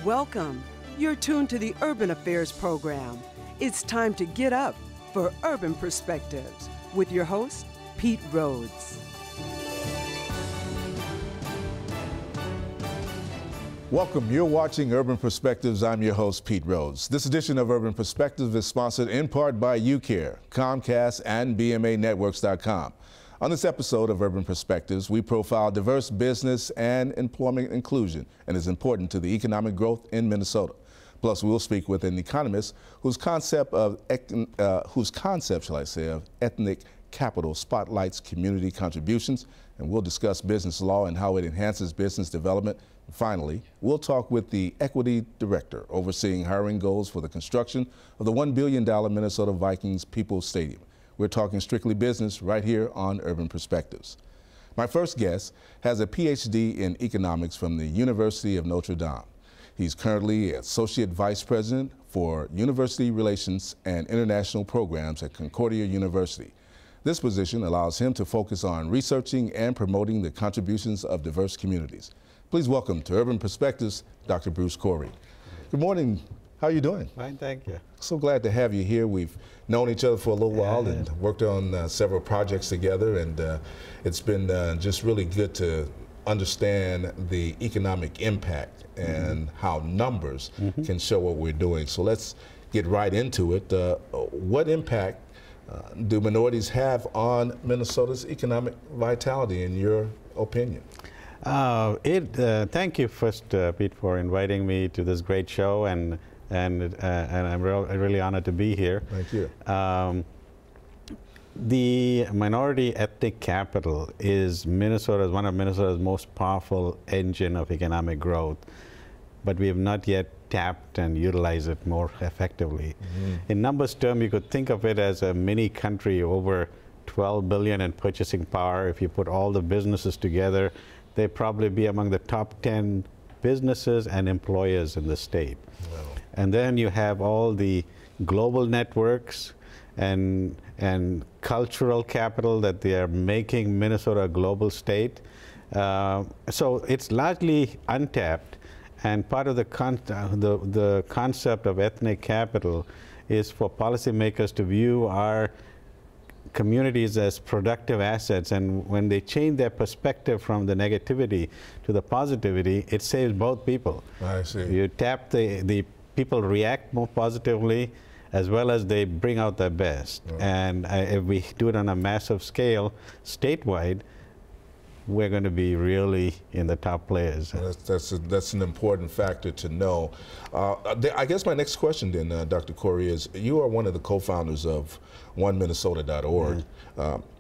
Welcome. You're tuned to the Urban Affairs program. It's time to get up for Urban Perspectives with your host, Pete Rhodes. Welcome. You're watching Urban Perspectives. I'm your host, Pete Rhodes. This edition of Urban Perspectives is sponsored in part by UCare, Comcast, and BMAnetworks.com. On this episode of Urban Perspectives, we profile diverse business and employment inclusion and is important to the economic growth in Minnesota. Plus, we'll speak with an economist whose concept, of ethnic capital spotlights community contributions, and we'll discuss business law and how it enhances business development. Finally, we'll talk with the Equity Director overseeing hiring goals for the construction of the $1 billion Minnesota Vikings People's Stadium. We're talking strictly business right here on Urban Perspectives. My first guest has a PhD in economics from the University of Notre Dame. He's currently Associate Vice President for University Relations and International Programs at Concordia University. This position allows him to focus on researching and promoting the contributions of diverse communities. Please welcome to Urban Perspectives, Dr. Bruce Corrie. Good morning. How are you doing? Fine, thank you. So glad to have you here. We've known each other for a little while and worked on several projects together, and it's been just really good to understand the economic impact and how numbers can show what we're doing. So let's get right into it. What impact do minorities have on Minnesota's economic vitality, in your opinion? Thank you first, Pete, for inviting me to this great show, and I'm really honored to be here. Thank you. The minority ethnic capital is one of Minnesota's most powerful engine of economic growth, but we have not yet tapped and utilized it more effectively. In numbers terms, you could think of it as a mini country, over 12 billion in purchasing power. If you put all the businesses together, they'd probably be among the top 10 businesses and employers in the state. Wow. And then you have all the global networks and cultural capital that they are making Minnesota a global state. So it's largely untapped, and part of the concept of ethnic capital is for policymakers to view our communities as productive assets, and when they change their perspective from the negativity to the positivity, it saves both people. I see. You tap the people react more positively, as well as they bring out their best. Oh. And if we do it on a massive scale, statewide, we're going to be really in the top players. Well, that's an important factor to know. I guess my next question then, Dr. Corrie, is you are one of the co-founders of OneMinnesota.org.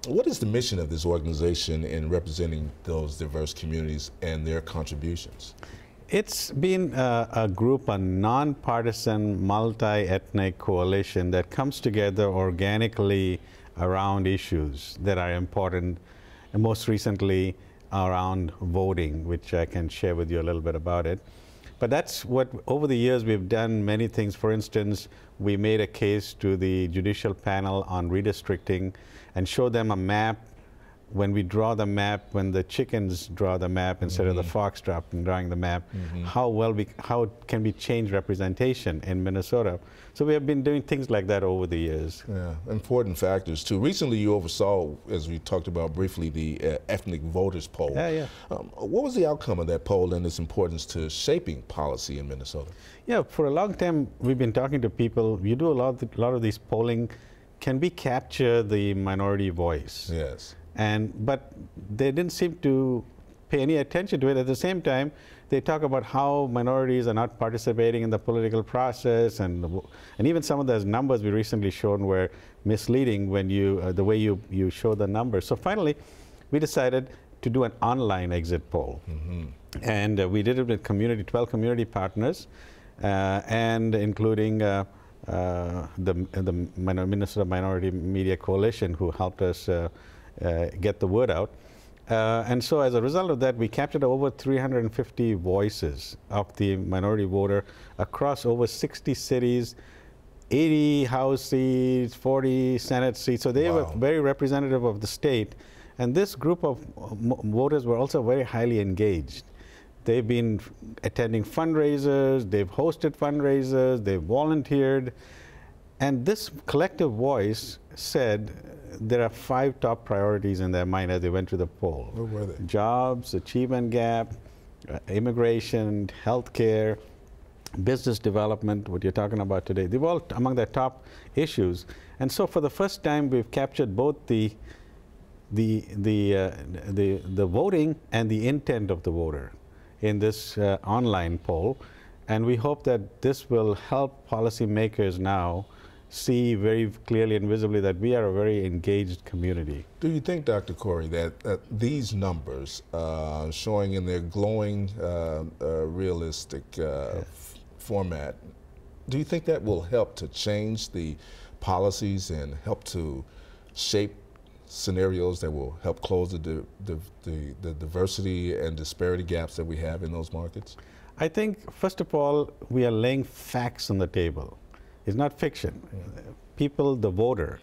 What is the mission of this organization in representing those diverse communities and their contributions? It's been a group, a nonpartisan, multi-ethnic coalition that comes together organically around issues that are important, and most recently around voting, which I can share with you a little bit about it. But that's what, over the years, we've done many things. For instance, we made a case to the judicial panel on redistricting and show them a map. When we draw the map, when the chickens draw the map instead of the fox drawing the map, how can we change representation in Minnesota? So we have been doing things like that over the years. Yeah, important factors too. Recently you oversaw, as we talked about briefly, the ethnic voters poll. Yeah. What was the outcome of that poll and its importance to shaping policy in Minnesota? Yeah, for a long time we've been talking to people. You do a lot of these polling. Can we capture the minority voice? Yes. But they didn't seem to pay any attention to it. At the same time, they talk about how minorities are not participating in the political process, and even some of those numbers we recently shown were misleading when the way you show the numbers. So finally, we decided to do an online exit poll, and we did it with 12 community partners, and including the Minnesota Minority Media Coalition, who helped us get the word out. And so as a result of that, we captured over 350 voices of the minority voter across over 60 cities, 80 House seats, 40 Senate seats. So they were very representative of the state. And this group of voters were also very highly engaged. They've been attending fundraisers, they've hosted fundraisers, they've volunteered. And this collective voice said there are 5 top priorities in their mind as they went to the poll. What were they? Jobs, achievement gap, immigration, healthcare, business development, what you're talking about today. They're all among their top issues. And so for the first time, we've captured both the voting and the intent of the voter in this online poll. And we hope that this will help policymakers now see very clearly and visibly that we are a very engaged community. Do you think, Dr. Corrie, that these numbers showing in their glowing, realistic format, do you think that will help to change the policies and help to shape scenarios that will help close the diversity and disparity gaps that we have in those markets? I think, first of all, we are laying facts on the table. It's not fiction. People, the voter,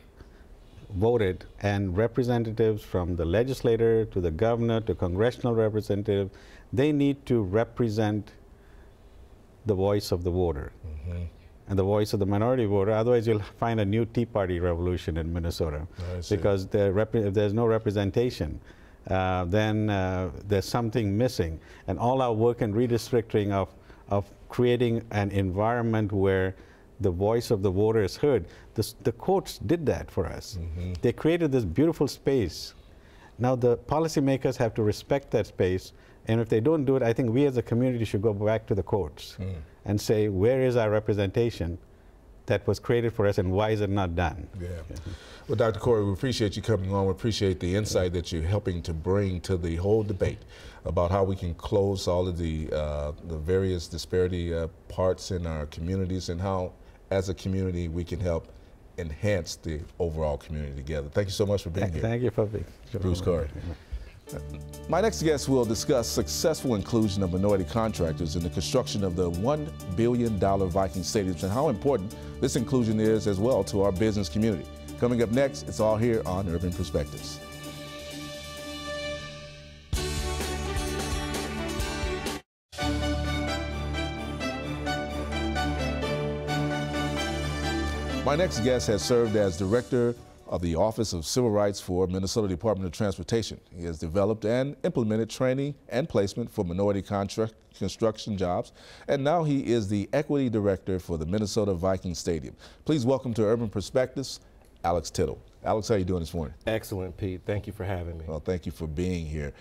voted, and representatives from the legislator to the governor to congressional representative, they need to represent the voice of the voter and the voice of the minority voter. Otherwise, you'll find a new Tea Party revolution in Minnesota because if there's no representation, then there's something missing. And all our work in redistricting of creating an environment where the voice of the voter is heard. The courts did that for us. They created this beautiful space. Now the policymakers have to respect that space, and if they don't do it, I think we as a community should go back to the courts and say, where is our representation that was created for us, and why is it not done? Yeah. Well, Dr. Corrie, we appreciate you coming on. We appreciate the insight that you're helping to bring to the whole debate about how we can close all of the various disparity parts in our communities, and how, as a community, we can help enhance the overall community together. Thank you so much for being here. Thank you for being here. Bruce Corrie. My next guest will discuss successful inclusion of minority contractors in the construction of the $1 billion Viking stadiums and how important this inclusion is as well to our business community. Coming up next, it's all here on Urban Perspectives. My next guest has served as Director of the Office of Civil Rights for Minnesota Department of Transportation. He has developed and implemented training and placement for minority construction jobs, and now he is the Equity Director for the Minnesota Viking Stadium. Please welcome to Urban Perspectives, Alex Tittle. Alex, how are you doing this morning? Excellent, Pete. Thank you for having me. Well, thank you for being here.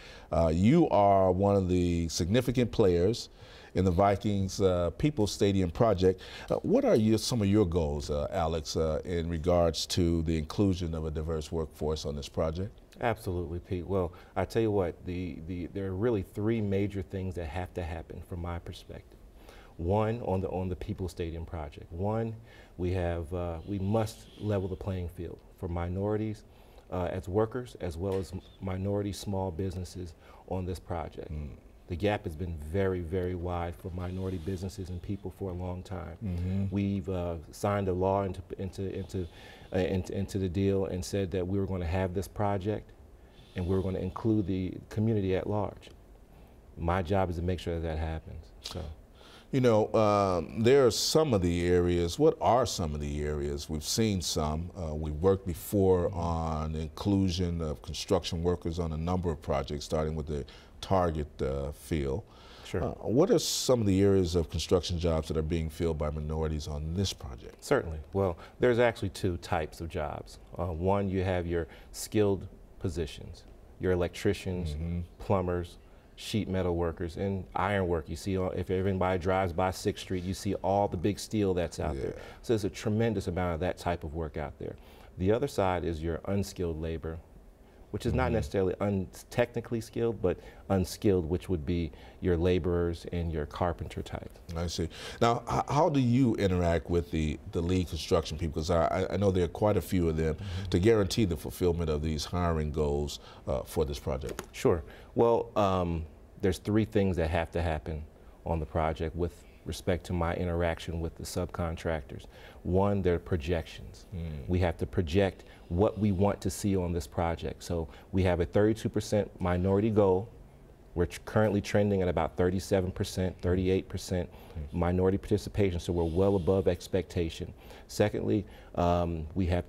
You are one of the significant players in the Vikings People's Stadium project. What are some of your goals, Alex, in regards to the inclusion of a diverse workforce on this project? Absolutely, Pete. Well, I tell you what, there are really 3 major things that have to happen from my perspective. One, on the People's Stadium project. One, we must level the playing field for minorities as workers, as well as minority small businesses on this project. The gap has been very, very wide for minority businesses and people for a long time. We've signed a law into the deal and said that we were going to have this project and we were going to include the community at large. My job is to make sure that happens. So. You know, there are some of the areas. What are some of the areas? We've seen some. We've worked before on inclusion of construction workers on a number of projects, starting with the Target field. Sure. What are some of the areas of construction jobs that are being filled by minorities on this project? Certainly. Well, there's actually 2 types of jobs. One, you have your skilled positions, your electricians, plumbers, sheet metal workers, and iron work. You see, if everybody drives by 6th Street, you see all the big steel that's out there. So there's a tremendous amount of that type of work out there. The other side is your unskilled labor, which is not necessarily technically skilled, but unskilled, which would be your laborers and your carpenter type. I see. Now, how do you interact with the lead construction people? Because I know there are quite a few of them to guarantee the fulfillment of these hiring goals for this project. Sure. Well, there's 3 things that have to happen on the project with respect to my interaction with the subcontractors. One, their projections. We have to project what we want to see on this project. So we have a 32% minority goal We're currently trending at about 37%, 38% minority participation, so we're well above expectation. Secondly, we have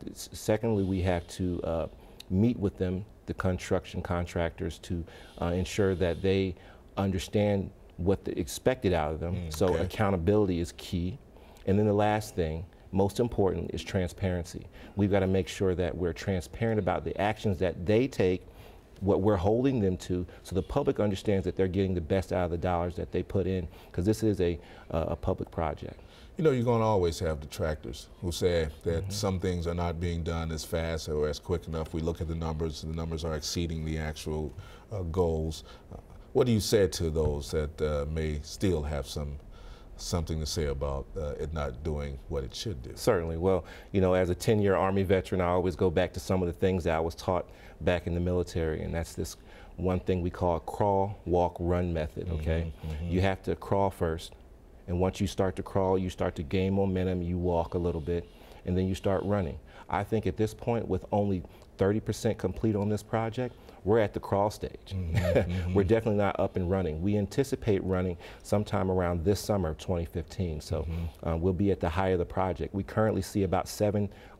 to meet with them, the construction contractors, to ensure that they understand what the expected out of them. So accountability is key. And then the last thing, most important, is transparency. We've got to make sure that we're transparent about the actions that they take, what we're holding them to, so the public understands that they're getting the best out of the dollars that they put in, because this is a public project. You know, you're going to always have detractors who say that some things are not being done as fast or as quick enough. We look at the numbers are exceeding the actual goals. What do you say to those that may still have something to say about it not doing what it should do? Certainly. Well, you know, as a 10-year Army veteran, I always go back to some of the things that I was taught back in the military, and that's this one thing we call a crawl, walk, run method, okay? You have to crawl first, and once you start to crawl, you start to gain momentum, you walk a little bit, and then you start running. I think at this point, with only 30% complete on this project, we're at the crawl stage. We're definitely not up and running. We anticipate running sometime around this summer of 2015, so we'll be at the height of the project. We currently see about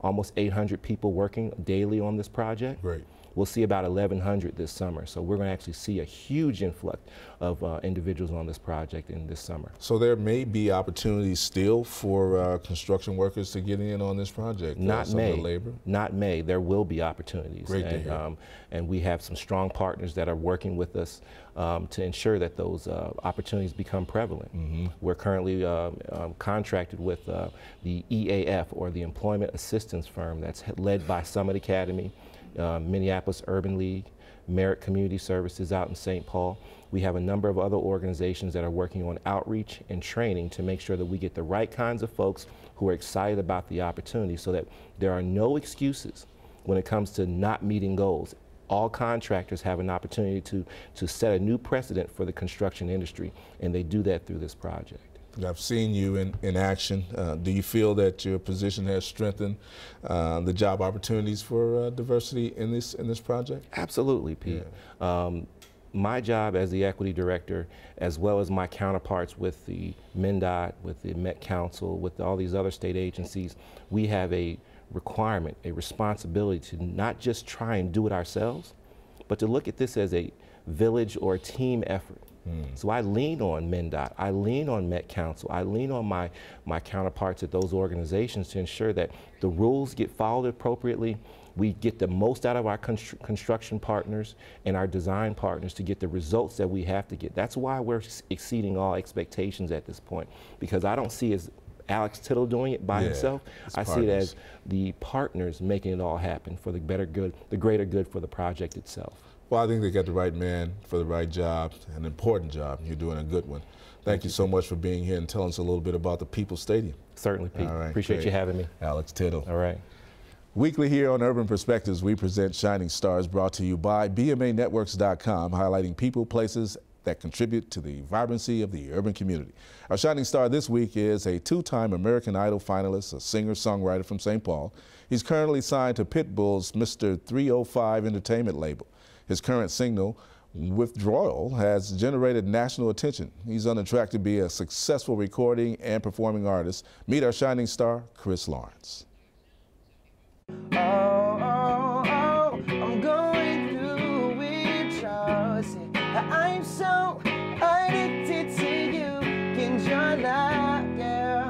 almost 800 people working daily on this project. Great. We'll see about 1,100 this summer, so we're going to actually see a huge influx of individuals on this project in this summer. So there may be opportunities still for construction workers to get in on this project? Not may. Labor? Not may. There will be opportunities. Great to hear. And we have some strong partners that are working with us to ensure that those opportunities become prevalent. We're currently contracted with the EAF, or the Employment Assistance Firm, that's led by Summit Academy, Minneapolis Urban League, Merit Community Services out in St. Paul. We have a number of other organizations that are working on outreach and training to make sure that we get the right kinds of folks who are excited about the opportunity, so that there are no excuses when it comes to not meeting goals. All contractors have an opportunity to set a new precedent for the construction industry, and they do that through this project. I've seen you in action. Do you feel that your position has strengthened the job opportunities for diversity in this project? Absolutely, Pete. My job as the equity director, as well as my counterparts with the MnDOT, with the Met Council, with all these other state agencies, we have a requirement, a responsibility to not just try and do it ourselves, but to look at this as a village or a team effort. So I lean on MnDOT, I lean on Met Council, I lean on my counterparts at those organizations to ensure that the rules get followed appropriately. We get the most out of our construction partners and our design partners to get the results that we have to get. That's why we're exceeding all expectations at this point, because I don't see as Alex Tittle doing it by himself. I see it as the partners making it all happen for the better good, the greater good for the project itself. Well, I think they got the right man for the right job, an important job. You're doing a good one. Thank you so much for being here and telling us a little bit about the People's Stadium. Certainly, Pete. All right, appreciate you having me. Alex Tittle. All right. Weekly here on Urban Perspectives, we present Shining Stars, brought to you by BMAnetworks.com, highlighting people, places that contribute to the vibrancy of the urban community. Our Shining Star this week is a two-time American Idol finalist, a singer-songwriter from St. Paul. He's currently signed to Pitbull's Mr. 305 Entertainment label. His current single, Withdrawal, has generated national attention. He's on the track to be a successful recording and performing artist. Meet our Shining Star, Chris Lawrence. Oh, oh, oh, I'm going through withdrawal. I'm so addicted to you. Can you not, girl?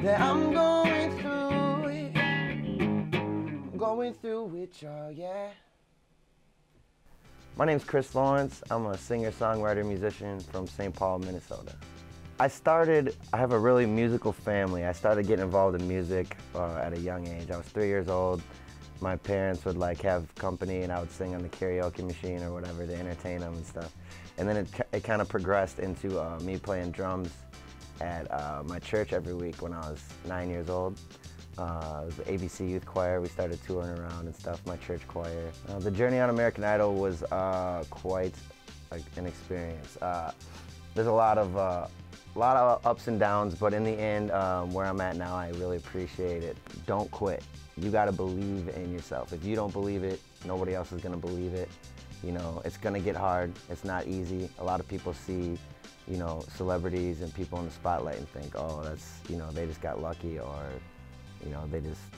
That I'm going through it. I'm going through withdrawal, yeah. My name's Chris Lawrence. I'm a singer, songwriter, musician from St. Paul, Minnesota. I have a really musical family. I started getting involved in music at a young age. I was 3 years old. My parents would have company and I would sing on the karaoke machine or whatever to entertain them and stuff. And then it kind of progressed into me playing drums at my church every week when I was 9 years old. It was the ABC Youth Choir. We started touring around and stuff, my church choir. The journey on American Idol was quite an experience. There's a lot of ups and downs, but in the end, where I'm at now, I really appreciate it. Don't quit. You gotta believe in yourself. If you don't believe it, nobody else is gonna believe it. You know, it's gonna get hard. It's not easy. A lot of people see, you know, celebrities and people in the spotlight and think, oh, that's, you know, they just got lucky, or, you know,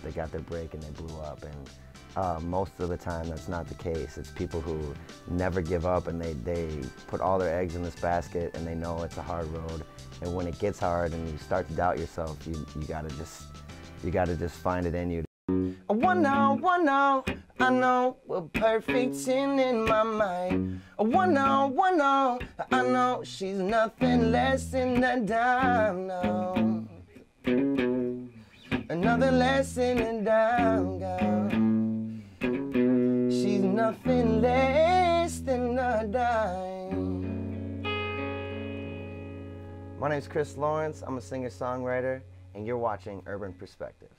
they got their break and they blew up. And most of the time that's not the case. It's people who never give up, and they put all their eggs in this basket, and they know it's a hard road. And when it gets hard and you start to doubt yourself, you gotta just find it in you. One now, I know we're perfect in my mind. One now, I know she's nothing less than a dime now. Another less than a dime, girl. She's nothing less than a dime. My name's Chris Lawrence. I'm a singer-songwriter, and you're watching Urban Perspectives.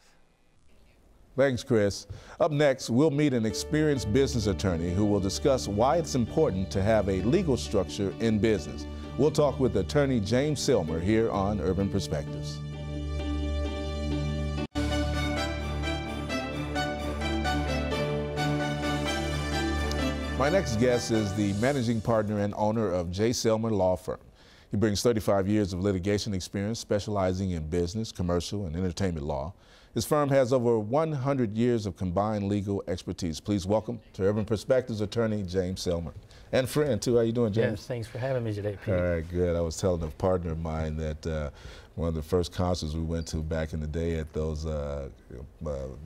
Thanks, Chris. Up next, we'll meet an experienced business attorney who will discuss why it's important to have a legal structure in business. We'll talk with attorney James Selmer here on Urban Perspectives. My next guest is the managing partner and owner of J. Selmer Law Firm. He brings 35 years of litigation experience specializing in business, commercial, and entertainment law. His firm has over 100 years of combined legal expertise. Please welcome to Urban Perspectives attorney James Selmer. And friend, too. How you doing, James? Yes, thanks for having me today, Pete. All right, good. I was telling a partner of mine that one of the first concerts we went to back in the day at those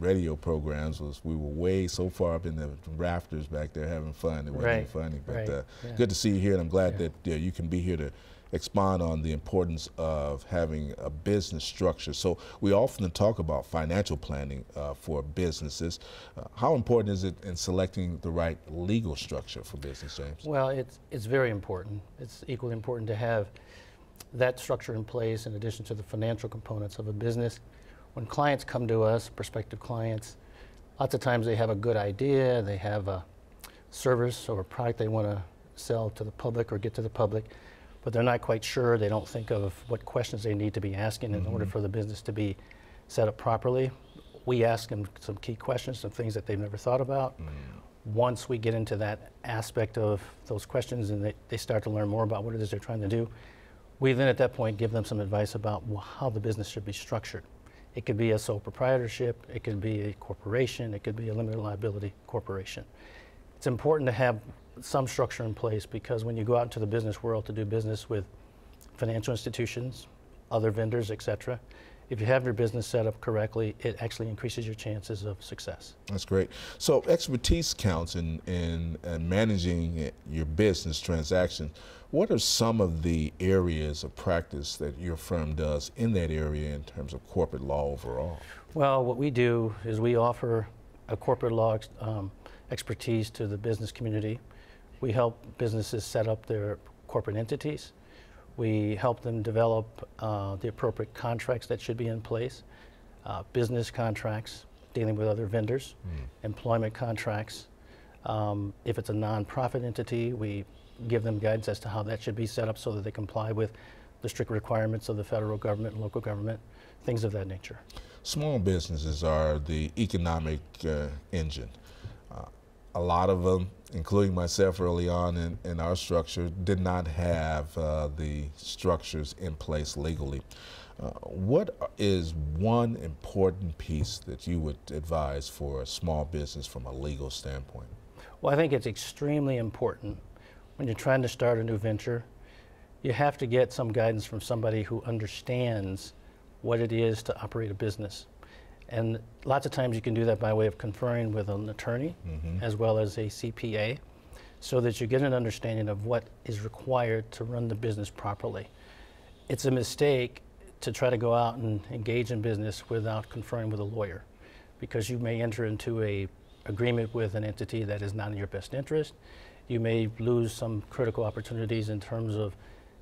radio programs was we were way so far up in the rafters back there having fun. It wasn't even funny. But good to see you here, and I'm glad that you can be here to expound on the importance of having a business structure. So we often talk about financial planning for businesses. How important is it in selecting the right legal structure for business, James? Well, it's very important. It's equally important to have that structure in place in addition to the financial components of a business. When clients come to us, prospective clients, lots of times they have a good idea, they have a service or a product they want to sell to the public or get to the public, but they're not quite sure. They don't think of what questions they need to be asking in order for the business to be set up properly. We ask them some key questions, some things that they've never thought about. Once we get into that aspect of those questions and they start to learn more about what it is they're trying to do, we then at that point give them some advice about how the business should be structured. It could be a sole proprietorship, it could be a corporation, it could be a limited liability corporation. It's important to have some structure in place because when you go out into the business world to do business with financial institutions, other vendors, etc., if you have your business set up correctly, it actually increases your chances of success. That's great. So expertise counts in managing your business transactions. What are some of the areas of practice that your firm does in that area in terms of corporate law overall? Well, what we do is we offer a corporate law expertise to the business community. We help businesses set up their corporate entities. We help them develop the appropriate contracts that should be in place, business contracts, dealing with other vendors, employment contracts. If it's a nonprofit entity, we give them guidance as to how that should be set up so that they comply with the strict requirements of the federal government and local government, things of that nature. Small businesses are the economic engine. A lot of them, including myself early on in our structure, did not have the structures in place legally. What is one important piece that you would advise for a small business from a legal standpoint? Well, I think it's extremely important when you're trying to start a new venture. You have to get some guidance from somebody who understands what it is to operate a business. And lots of times you can do that by way of conferring with an attorney as well as a CPA so that you get an understanding of what is required to run the business properly. It's a mistake to try to go out and engage in business without conferring with a lawyer because you may enter into an agreement with an entity that is not in your best interest. You may lose some critical opportunities in terms of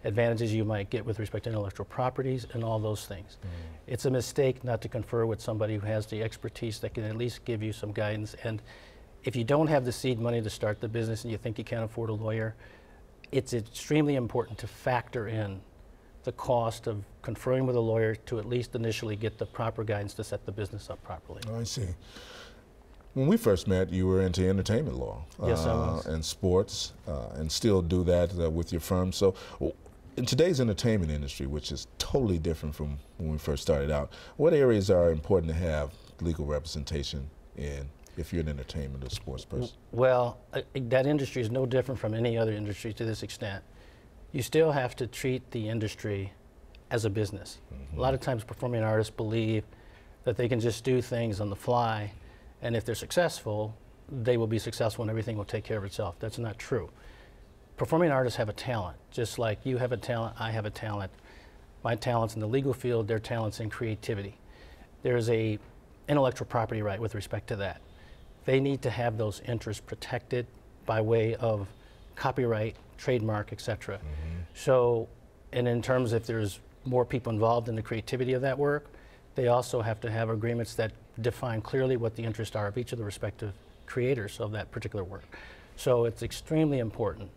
advantages you might get with respect to intellectual properties and all those things. It's a mistake not to confer with somebody who has the expertise that can at least give you some guidance. And if you don't have the seed money to start the business and you think you can't afford a lawyer, it's extremely important to factor in the cost of conferring with a lawyer to at least initially get the proper guidance to set the business up properly. Oh, I see. When we first met, you were into entertainment law. Yes, I was. And sports, and still do that with your firm. So in today's entertainment industry, which is totally different from when we first started out, what areas are important to have legal representation in if you're an entertainment or sports person? Well, that industry is no different from any other industry to this extent. You still have to treat the industry as a business. A lot of times performing artists believe that they can just do things on the fly, and if they're successful, they will be successful and everything will take care of itself. That's not true. Performing artists have a talent, just like you have a talent, I have a talent. My talent's in the legal field, their talent's in creativity. There's a intellectual property right with respect to that. They need to have those interests protected by way of copyright, trademark, etc. So, and in terms if there's more people involved in the creativity of that work, they also have to have agreements that define clearly what the interests are of each of the respective creators of that particular work. So it's extremely important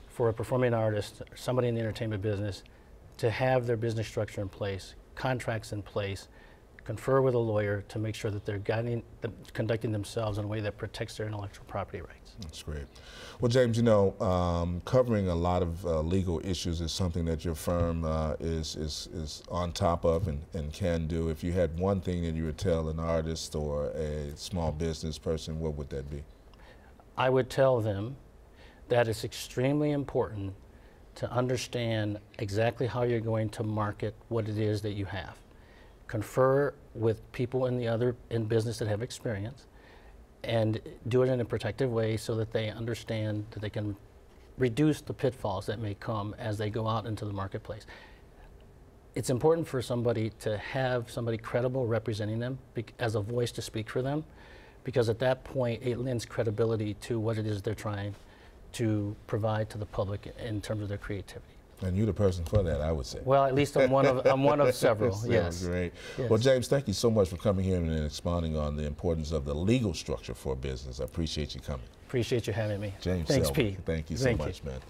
for a performing artist, somebody in the entertainment business, to have their business structure in place, contracts in place, confer with a lawyer to make sure that they're conducting themselves in a way that protects their intellectual property rights. That's great. Well, James, you know, covering a lot of legal issues is something that your firm is on top of and can do. If you had one thing that you would tell an artist or a small business person, what would that be? I would tell them that it's extremely important to understand exactly how you're going to market what it is that you have. Confer with people in business that have experience, and do it in a protective way so that they understand that they can reduce the pitfalls that may come as they go out into the marketplace. It's important for somebody to have somebody credible representing them as a voice to speak for them, because at that point it lends credibility to what it is they're trying to provide to the public in terms of their creativity. And you're the person for that, I would say. Well, at least I'm one of several. Yes. Great. Yes. Well, James, thank you so much for coming here and expounding on the importance of the legal structure for business. I appreciate you coming. Appreciate you having me. James Thanks, Selmer. Pete. Thank you so much, man.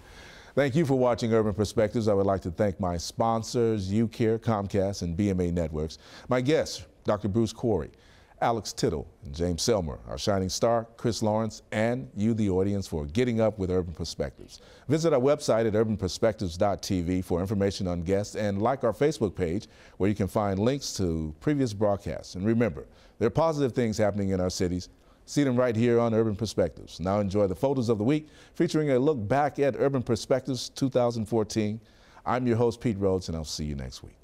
Thank you for watching Urban Perspectives. I would like to thank my sponsors, UCare, Comcast, and BMA Networks. My guests, Dr. Bruce Corrie, Alex Tittle, and James Selmer, our shining star, Chris Lawrence, and you, the audience, for getting up with Urban Perspectives. Visit our website at urbanperspectives.tv for information on guests, and like our Facebook page, where you can find links to previous broadcasts. And remember, there are positive things happening in our cities. See them right here on Urban Perspectives. Now enjoy the photos of the week, featuring a look back at Urban Perspectives 2014. I'm your host, Pete Rhodes, and I'll see you next week.